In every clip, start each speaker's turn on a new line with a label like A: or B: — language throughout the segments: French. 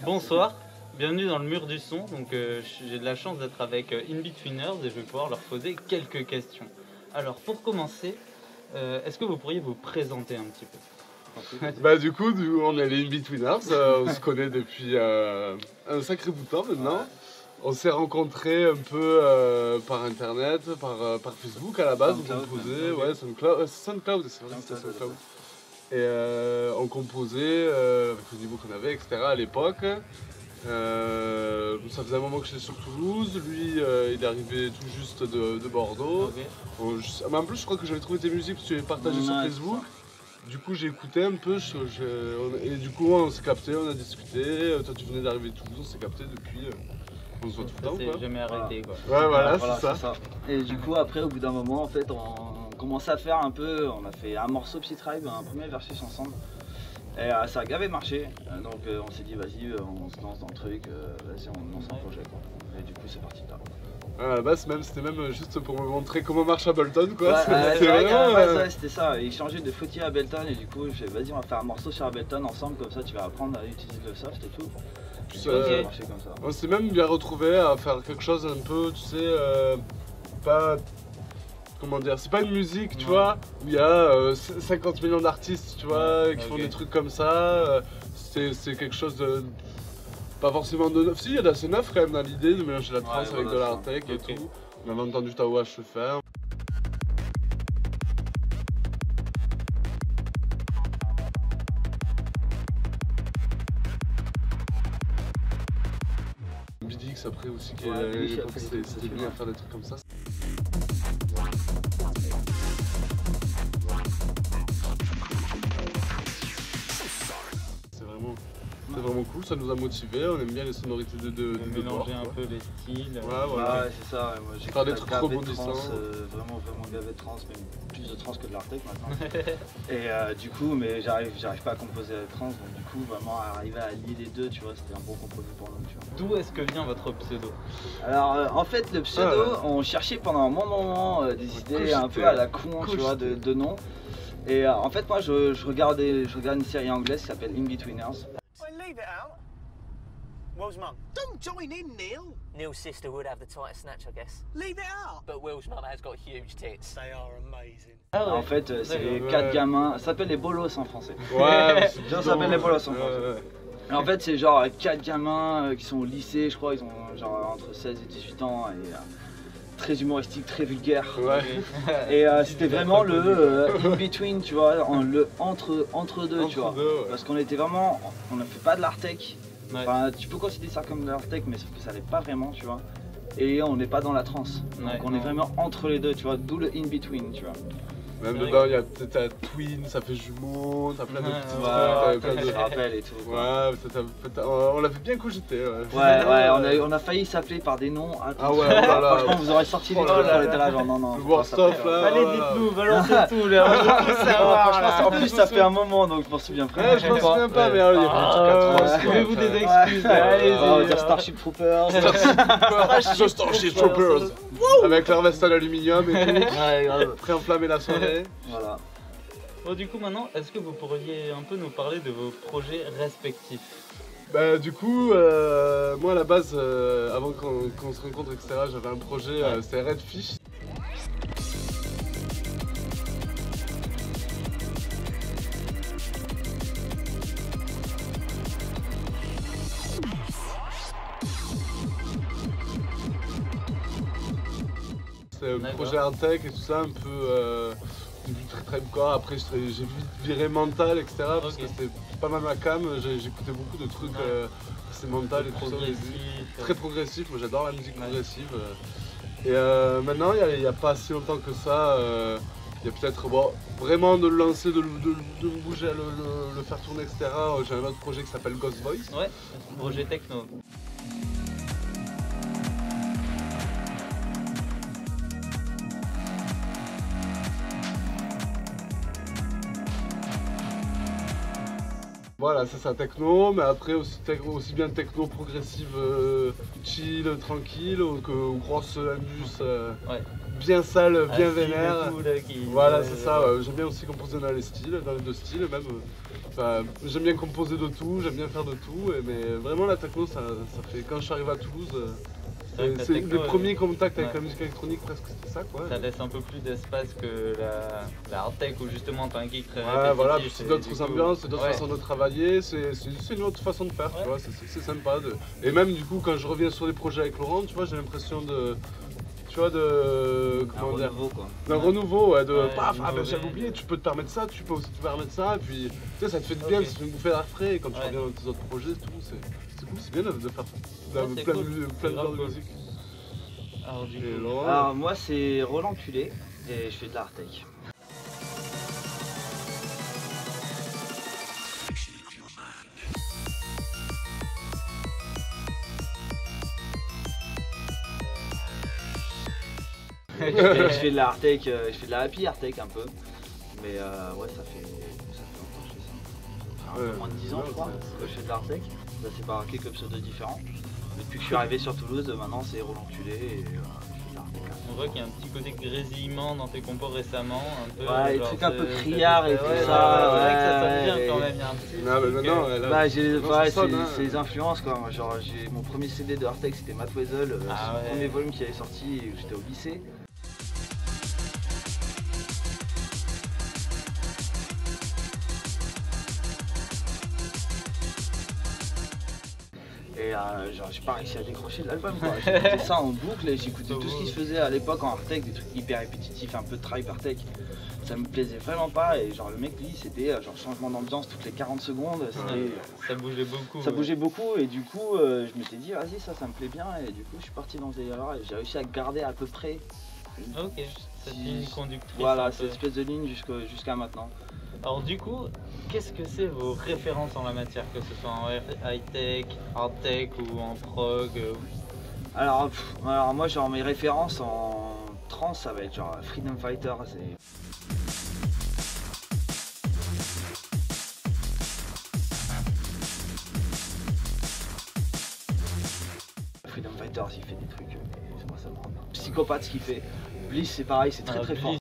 A: Bonsoir, bienvenue dans le mur du son. Donc j'ai de la chance d'être avec In-Betweeners et je vais pouvoir leur poser quelques questions. Alors pour commencer, est-ce que vous pourriez vous présenter un petit peu?
B: Bah du coup, on est les In-Betweeners, on se connaît depuis un sacré bout de temps maintenant. On s'est rencontrés un peu par internet, par Facebook à la base, on composait, ouais, SoundCloud, c'est vrai, c'était SoundCloud. Et on composait avec le niveau qu'on avait, etc. à l'époque. Ça faisait un moment que j'étais sur Toulouse, lui il est arrivé tout juste de Bordeaux. Okay. Mais en plus je crois que j'avais trouvé tes musiques parce que tu les partagées sur Facebook. Du coup j'ai écouté un peu, et du coup on s'est capté, on a discuté. Toi tu venais d'arriver de Toulouse, on s'est capté depuis. On se voit tout le temps quoi.
A: C'est jamais arrêté quoi.
B: Ouais voilà, c'est ça.
C: Et du coup après au bout d'un moment en fait on commençait à faire un peu, on a fait un morceau Psy-Tribe, un premier versus ensemble. Et ça a gavé marché, donc on s'est dit vas-y on se lance dans le truc, vas-y on lance un projet quoi. Et du coup c'est parti là.
B: À la base c'était même juste pour me montrer comment marche Ableton quoi.
C: Ouais, c'était vraiment... c'était ça, il changeait de Fruity à Ableton et du coup j'ai dit vas-y on va faire un morceau sur Ableton ensemble comme ça tu vas apprendre à utiliser le soft et tout.
B: Ça a marché comme ça. On s'est même bien retrouvé à faire quelque chose un peu, tu sais, pas... Comment dire, c'est pas une musique, tu vois, où il y a 50 millions d'artistes, tu vois, qui font des trucs comme ça. C'est quelque chose de... Pas forcément de neuf. Si, il y a d'assez neuf quand même dans l'idée de mélanger la trance avec de l'art tech et tout. On avait entendu Tawash le faire. Bidix après aussi, c'était bien à faire des trucs comme ça. C'est vraiment cool, ça nous a motivés, on aime bien les sonorités de
A: mélanger un peu les styles.
C: Ouais, voilà. Ouais, c'est ça, moi j'ai
B: faire des trucs rebondissants.
C: Vraiment gavé de trance, même plus de trance que de l'art tech maintenant. Et du coup, mais j'arrive pas à composer la trance, donc du coup, vraiment arriver à lier les deux, tu vois, c'était un bon compromis pour nous.
A: D'où est-ce que vient votre pseudo?
C: Alors en fait, le pseudo, on cherchait pendant un bon moment des idées un peu à la con, tu vois, de nom. Et en fait, moi je regarde une série anglaise qui s'appelle In-Betweeners.
D: Leave it out. Will's mum. Don't join in, Neil.
E: Neil's sister would have the tightest snatch, I guess.
D: Leave it out.
E: But Will's mum has got huge tits.
D: They are amazing.
C: En fait, c'est 4 gamins. Ça s'appelle les bolos en français.
B: Ouais,
C: ça s'appelle les bolos en français. Et en fait, c'est genre 4 gamins qui sont au lycée, je crois, ils ont genre entre 16 et 18 ans. Et, très humoristique, très vulgaire. Ouais. Et c'était vraiment le in-between, tu vois, le entre deux, tu vois. Parce qu'on était vraiment, on ne fait pas de l'art tech. Enfin, tu peux considérer ça comme de l'art tech, mais sauf que ça l'est pas vraiment, tu vois. Et on n'est pas dans la trance. Donc on est vraiment entre les deux, tu vois, d'où le in-between, tu vois.
B: Même dedans, il y a peut-être twin, ça fait jumeau, t'as plein de petits trucs.
C: Je rappelle et tout.
B: Ouais, on l'avait bien cogité.
C: Ouais, on a failli s'appeler par des noms.
B: Ah ouais, voilà.
C: Franchement, vous aurez sorti les trucs, on était là, genre non.
B: Le Warstuff là.
A: Allez, dites-nous, balancez tout là.
C: Franchement, en plus, ça fait un moment donc je m'en souviens plus.
B: Ouais, je m'en souviens pas, mais il y a plus de 4 ans.
A: Trouvez-vous des excuses. Allez-y.
C: On va dire Starship Troopers.
B: Starship Troopers. Avec leur veste en aluminium et tout. Pré-enflammer la soirée.
C: Voilà.
A: Bon, du coup, maintenant, est-ce que vous pourriez un peu nous parler de vos projets respectifs?
B: Bah, du coup, moi à la base, avant qu'on se rencontre, etc., j'avais un projet, c'était Redfish. C'est un projet art tech et tout ça, un peu très quoi. Après j'ai vite viré mental, etc. Parce que c'était pas mal ma cam, j'écoutais beaucoup de trucs assez mental et tout ça. Très progressif, moi j'adore la musique progressive. Et maintenant il n'y a pas si longtemps que ça, il y a peut-être vraiment de le lancer, de le bouger, le faire tourner, etc. J'ai un autre projet qui s'appelle Ghost Voice.
A: Ouais, projet techno.
B: Voilà, c'est ça, techno, mais après aussi bien techno progressive, chill, tranquille, que grosse indus, bien sale, bien vénère. Voilà, c'est ça, j'aime bien aussi composer dans les styles, dans les deux styles même. Enfin, j'aime bien composer de tout, j'aime bien faire de tout, mais vraiment la techno, ça fait quand je suis arrivé à Toulouse, c'est les premiers contacts avec la musique électronique, presque c'était ça quoi.
A: Ça laisse un peu plus d'espace que la hard tech où justement t'as un geek très
B: répétitif. Voilà, c'est d'autres
A: coup...
B: ambiances, c'est d'autres façons de travailler, c'est une autre façon de faire, tu vois, c'est sympa. Et même du coup quand je reviens sur les projets avec Laurent, tu vois, j'ai l'impression de... Tu vois, comment dire,
C: renouveau quoi.
B: D'un renouveau, ouais, paf, ah ben j'avais oublié, tu peux te permettre ça, tu peux aussi te permettre ça, et puis tu sais, ça te fait du bien, ça te fait une bouffée d'air frais, et quand tu reviens dans tes autres projets, tout, c'est cool, c'est bien de faire plein de genres de musique.
C: Alors moi c'est Roland Culé, et je fais de la hard tech. Je fais de la hard tech, je fais de la happy hard tech un peu, mais ouais ça fait longtemps que je fais ça. Un peu moins de 10 ans je crois que je fais de la hard tech, ça c'est par quelques pseudos différents. Depuis que je suis arrivé sur Toulouse, maintenant c'est Roland Culé et je fais de la hard tech.
A: On voit qu'il y a un petit côté grésillement dans tes compos récemment, un peu.
C: Ouais, les trucs un peu criards et tout ça.
A: C'est vrai que ça sonne bien quand même, il y a un petit.
B: Non mais non,
C: c'est les influences quoi. Genre mon premier CD de hard tech c'était Mademoiselle, c'est le premier volume qui avait sorti où j'étais au lycée. Et genre j'ai pas réussi à décrocher de l'album quoi, j'écoutais ça en boucle et j'écoutais tout ce qui se faisait à l'époque en hard tech, des trucs hyper répétitifs, un peu de tribe hard tech. Ça me plaisait vraiment pas et genre le mec lui c'était genre changement d'ambiance toutes les 40 secondes,
A: ça bougeait beaucoup.
C: Ça bougeait beaucoup et du coup je m'étais dit vas-y ça me plaît bien et du coup je suis parti dans ce délire et j'ai réussi à garder à peu près
A: cette ligne conductrice.
C: Voilà, cette espèce de ligne jusqu'à maintenant.
A: Alors du coup, qu'est-ce que c'est vos références en la matière, que ce soit en high-tech, hard-tech ou en prog
C: alors moi genre mes références en trance ça va être genre Freedom Fighters et... Freedom Fighters il fait des trucs, moi ça me rend bien. Psychopathe ce qu'il fait. Bliss c'est pareil, c'est très fort.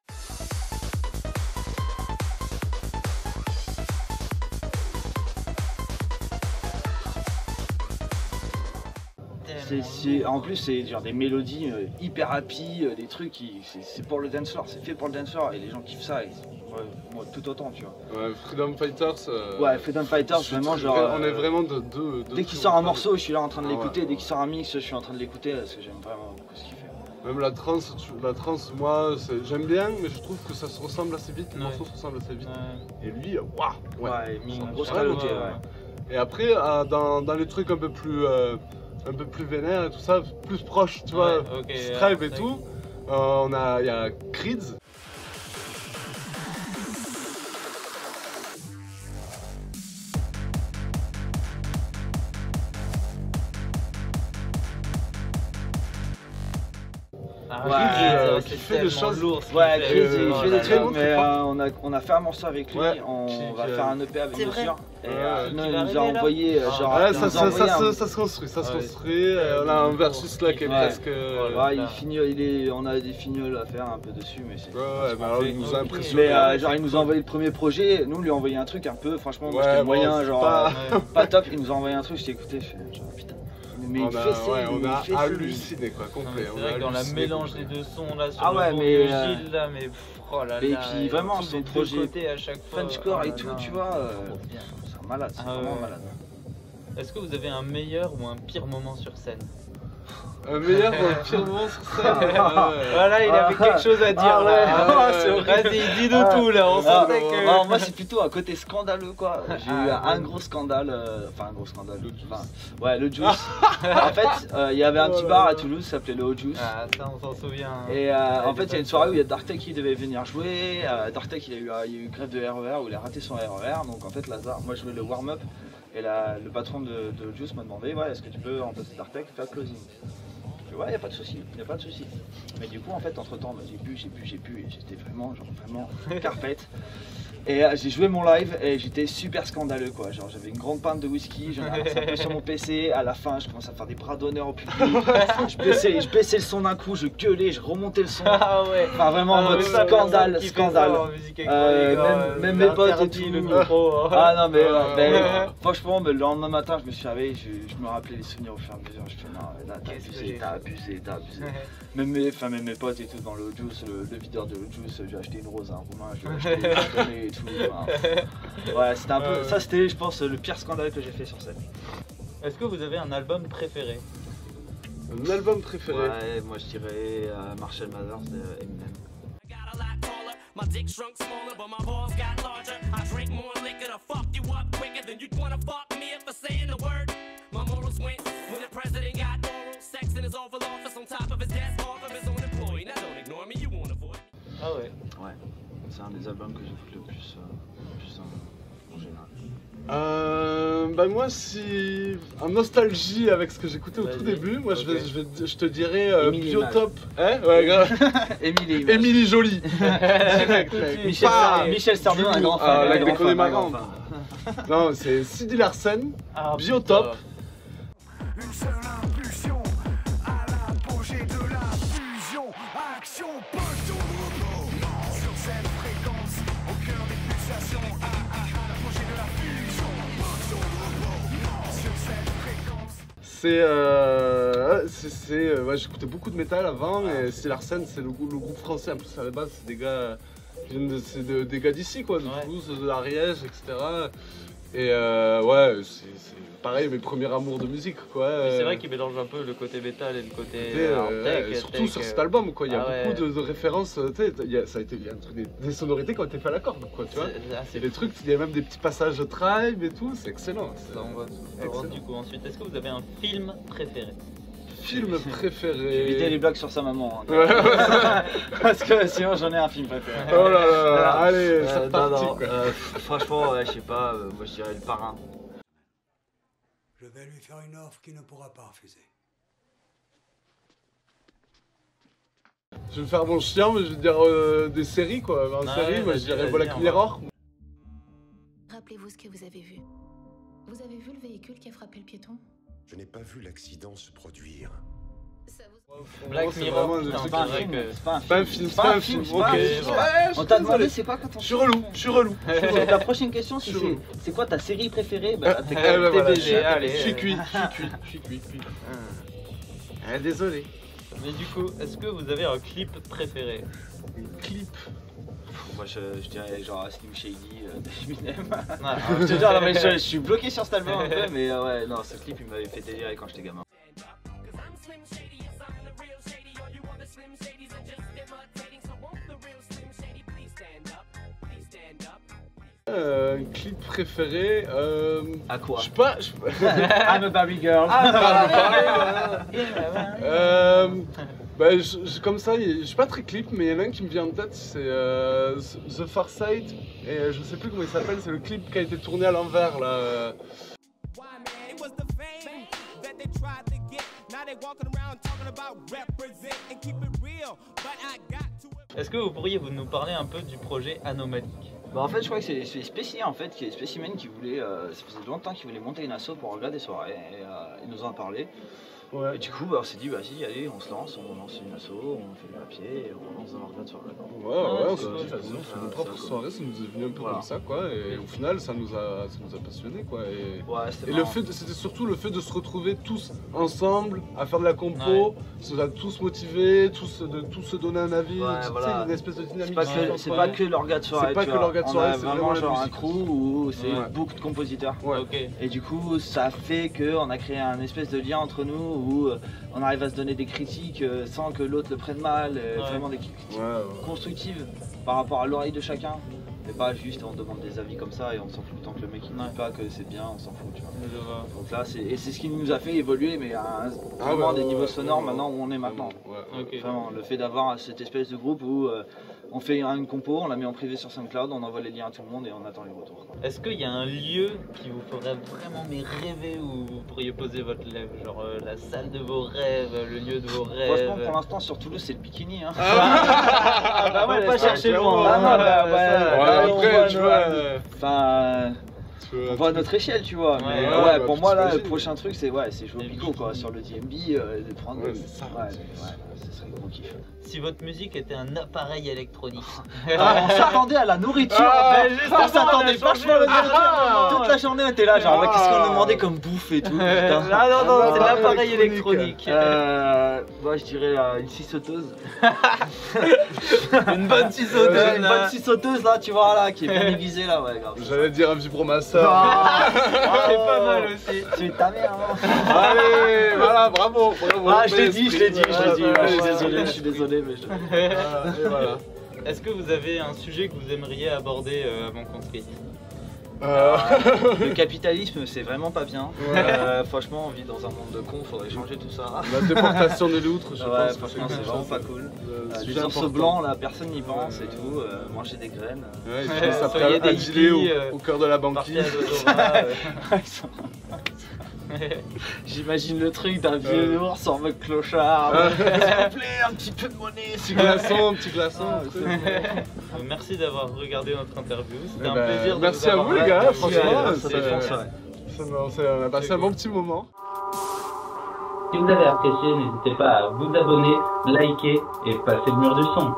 C: En plus c'est genre des mélodies hyper happy, des trucs qui c'est pour le dance floor, c'est fait pour le dance floor et les gens kiffent ça et moi tout autant tu vois.
B: Ouais, Freedom Fighters.
C: Ouais, Freedom Fighters vraiment genre.
B: On est vraiment de
C: dès qu'il sort un morceau, je suis là en train de l'écouter, dès qu'il sort un mix, je suis en train de l'écouter parce que j'aime vraiment beaucoup ce qu'il fait.
B: Même la trance, moi j'aime bien, mais je trouve que ça se ressemble assez vite, les morceaux se ressemblent assez vite. Et lui, waouh.
C: Ouais, il une grosse qualité, ouais.
B: Et après, dans les trucs un peu plus vénères et tout ça, plus proche, tu vois, Stripe et tout, il y a Creeds.
A: qui fait des choses lourdes.
C: Ouais, Creeds, il fait des trucs, mais on a fait un morceau avec lui, on va faire un EP avec lui. Et il nous a envoyé genre.
B: Ouais, ça se construit, on a un versus là qui est presque.
C: Ouais, on a des fignoles à faire un peu dessus, mais c'est.
B: Ouais, mais alors il nous a impressionné.
C: Mais genre il nous a envoyé le premier projet, nous on lui a envoyé un truc un peu, franchement, moi j'étais moyen, genre pas top, il nous a envoyé un truc, j'étais écouté, je fais genre putain. Mais
B: on a halluciné quoi, complet.
A: C'est vrai que dans la mélange des deux sons là sur le Gilles là, mais oh là là.
C: Et puis vraiment son projet
A: à chaque fois.
C: Frenchcore et tout, tu vois, c'est malade, c'est vraiment malade.
A: Est-ce que vous avez un meilleur ou un pire moment sur scène?
B: Un meilleur ou un pire moment sur scène?
A: Voilà, il avait quelque chose à dire là. Vas-y, dis-nous tout là, on sentait que...
C: Non, moi c'est plutôt un côté scandaleux quoi. J'ai eu un gros scandale, enfin un gros scandale. Ouais, le Juice. En fait, il y avait un petit bar à Toulouse, ça s'appelait le Hot Juice.
A: Ah ça on s'en souvient.
C: Et en fait, il y a une soirée où il y a Dark-Tech qui devait venir jouer. Dark-Tech il y a eu grève de RER où il a raté son RER. Donc en fait, Lazare, moi je jouais le warm-up. Et le patron de Juice m'a demandé est-ce que tu peux remplacer Dark-Tech, faire closing. Ouais, y a pas de souci, Mais du coup, en fait, entre temps, j'ai pu, et j'étais vraiment carpette. Et j'ai joué mon live et j'étais super scandaleux quoi. Genre j'avais une grande pinte de whisky, j'en ai un peu sur mon PC. À la fin, je commençais à faire des bras d'honneur au public. je baissais le son d'un coup, je gueulais, je remontais le son.
A: Ah ouais.
C: Enfin vraiment en mode scandale, scandale. Même mes potes et tout.
A: Le micro, hein.
C: Ah non mais franchement le lendemain matin je me suis réveillé, je me rappelais les souvenirs au fur et à mesure. Je fais non là t'as abusé. Même mes potes et tout dans le Juice, le videur de Juice, j'ai acheté une rose à un Roumain, je lui ai acheté et tout. Ouais c'était un peu, ça c'était je pense le pire scandale que j'ai fait sur scène.
A: Est-ce que vous avez un album préféré?
B: Un album préféré?
C: Ouais, moi je dirais Marshall Mathers de Eminem.
F: My dick shrunk smaller, but my balls got larger. I drink more liquor to fuck you up quicker than you'd wanna fuck me for saying the word. My morals went when the president got oral sex in his Oval Office on top of his desk off of his own employee. Now don't ignore me, you won't avoid.
A: Ah ouais.
C: Ouais, c'est un des albums que j'écoute le plus en général.
B: Bah moi si en nostalgie avec ce que j'écoutais au tout début, moi je te dirais Biotope. Hein? Ouais, grave. Émilie Jolie.
C: Michel Sardou, un grand fan.
B: La déconne marrante. Non, c'est Sidi Larsen, Biotope.
D: Une seule impulsion à l'apogée de la fusion. Action, poche ton repos sur cette fréquence, au cœur des pulsations. À l'apogée de la fusion, poche ton repos sur cette fréquence.
B: Ouais, j'écoutais beaucoup de métal avant et Sidi Larsen c'est le groupe français. En plus à la base c'est des gars, des gars d'ici quoi, de Toulouse, de l'Ariège, etc. Et ouais, c'est pareil, mes premiers amours de musique quoi.
A: C'est vrai qu'il mélange un peu le côté métal et le côté tech.
B: Surtout sur cet album quoi, il y a beaucoup de références, il y a des sonorités qui ont été faites à la corde quoi, tu vois. C'est des trucs, il y a même des petits passages de tribe et tout, c'est excellent.
A: Ça envoie tout. Du coup ensuite, est-ce que vous avez un film préféré?
B: Film préféré.
C: J'ai évité les blagues sur sa maman. Hein, parce que sinon j'en ai un film préféré.
B: Oh là là, allez, c'est parti quoi.
C: Franchement, je sais pas, moi je dirais Le Parrain.
D: Je vais lui faire une offre qu'il ne pourra pas refuser.
B: Je vais faire mon chien, mais je vais dire des séries quoi. En série, moi je dirais Black Mirror.
G: Rappelez-vous ce que vous avez vu. Vous avez vu le véhicule qui a frappé le piéton?
H: Je n'ai pas vu l'accident se produire.
G: Ça vous...
A: Black Mirror,
C: c'est pas un film.
B: C'est pas un film. Ok.
C: On t'a demandé c'est quoi quand on...
B: Je suis relou.
C: La prochaine question c'est quoi ta série préférée? Bah t'es
B: TVG. Allez, je suis cuit. Désolé.
A: Mais du coup, est-ce que vous avez un clip préféré?
B: Un clip?
C: Moi je dirais genre Slim Shady d'Eminem. Je te jure, non, mais je suis bloqué sur cet album un peu, mais ouais, non, ce clip il m'avait fait délirer quand j'étais gamin.
B: Un clip préféré
C: À quoi?
B: Je sais pas.
C: I'm a Barbie Girl.
B: Bah, comme ça, je suis pas très clip, mais il y en a un qui me vient en tête, c'est The Far Side, et je sais plus comment il s'appelle, c'est le clip qui a été tourné à l'envers là.
A: Est-ce que vous pourriez nous parler un peu du projet Anomalique?
C: Bah en fait je crois que c'est Spécimen en fait, qui est Spécimen qui voulait, ça faisait longtemps qu'il voulait monter une asso pour regarder des soirées, et il nous en a parlé. Ouais. Et du coup bah, on s'est dit vas-y allez on se lance, on lance une asso, on fait le papier et on lance un orga de soirée.
B: Ouais, on fait nos propres soirées, ça nous est venu un peu comme ça quoi, et au final ça nous a passionnés quoi. Et le fait, c'était surtout le fait de se retrouver tous ensemble, à faire de la compo, tous motivés, tous se donner un avis, voilà. Une espèce de dynamique.
C: C'est pas que l'orga de soirée,
B: c'est pas que l'orga de soirée, c'est
C: vraiment genre un crew où c'est beaucoup de compositeurs. Et du coup ça fait qu'on a créé un espèce de lien entre nous où on arrive à se donner des critiques sans que l'autre le prenne mal, vraiment des critiques constructives par rapport à l'oreille de chacun. Mais pas juste on demande des avis comme ça et on s'en fout tant que le mec il ne dit pas que c'est bien, on s'en fout tu vois. Donc là c'est ce qui nous a fait évoluer mais à vraiment des niveaux sonores maintenant où on est maintenant. Vraiment le fait d'avoir cette espèce de groupe où On fait une compo, on la met en privé sur SoundCloud, on envoie les liens à tout le monde et on attend les retours.
A: Est-ce qu'il y a un lieu qui vous ferait vraiment rêver où vous pourriez poser votre live? Genre la salle de vos rêves, le lieu de vos rêves?
C: Franchement, pour l'instant, sur Toulouse, c'est le bikini. Hein.
A: Bah ouais, pas chercher loin.
B: Après, tu vois.
C: Enfin. On voit à notre échelle, tu vois. Mais ouais, pour moi, là, le prochain truc, c'est jouer au pico, quoi. Sur le DMB, de prendre. Ouais, ce serait gros kiff.
A: Si votre musique était un appareil électronique.
C: On s'attendait à la nourriture. On s'attendait vachement à la nourriture. Toute la journée, on était là, genre, qu'est-ce qu'on nous demandait comme bouffe et tout.
A: Ah non, c'est l'appareil électronique.
C: Moi, je dirais une scie sauteuse.
A: Une bonne scie sauteuse.
C: Une bonne scie sauteuse, là, tu vois, là, qui est bien aiguisée, là, ouais, grave.
B: J'allais dire un vibromasseur.
A: C'est pas mal aussi.
C: Tu es ta mère, hein.
B: Allez, voilà, bravo.
C: Ah, je l'ai dit. Je suis désolé, mais je...
B: Voilà.
A: Est-ce que vous avez un sujet que vous aimeriez aborder avant qu'on se quitte?
C: Le capitalisme, c'est vraiment pas bien. Franchement, on vit dans un monde de cons, faudrait changer tout ça.
B: La déportation des loutres, je pense.
C: Franchement, c'est vraiment pas cool. Les ours blancs, là, personne n'y pense et tout. Manger des graines.
B: Ouais, ça ferait un gilet au cœur de la banquise.
C: J'imagine le truc d'un vieux ours en mode clochard. S'il vous plaît, un petit peu de monnaie.
B: Petit glaçon.
A: Merci d'avoir regardé notre interview. C'était un plaisir de
B: merci à vous, les gars. Franchement, on a passé un bon petit moment.
A: Si vous avez apprécié, n'hésitez pas à vous abonner, liker et passer le mur du son.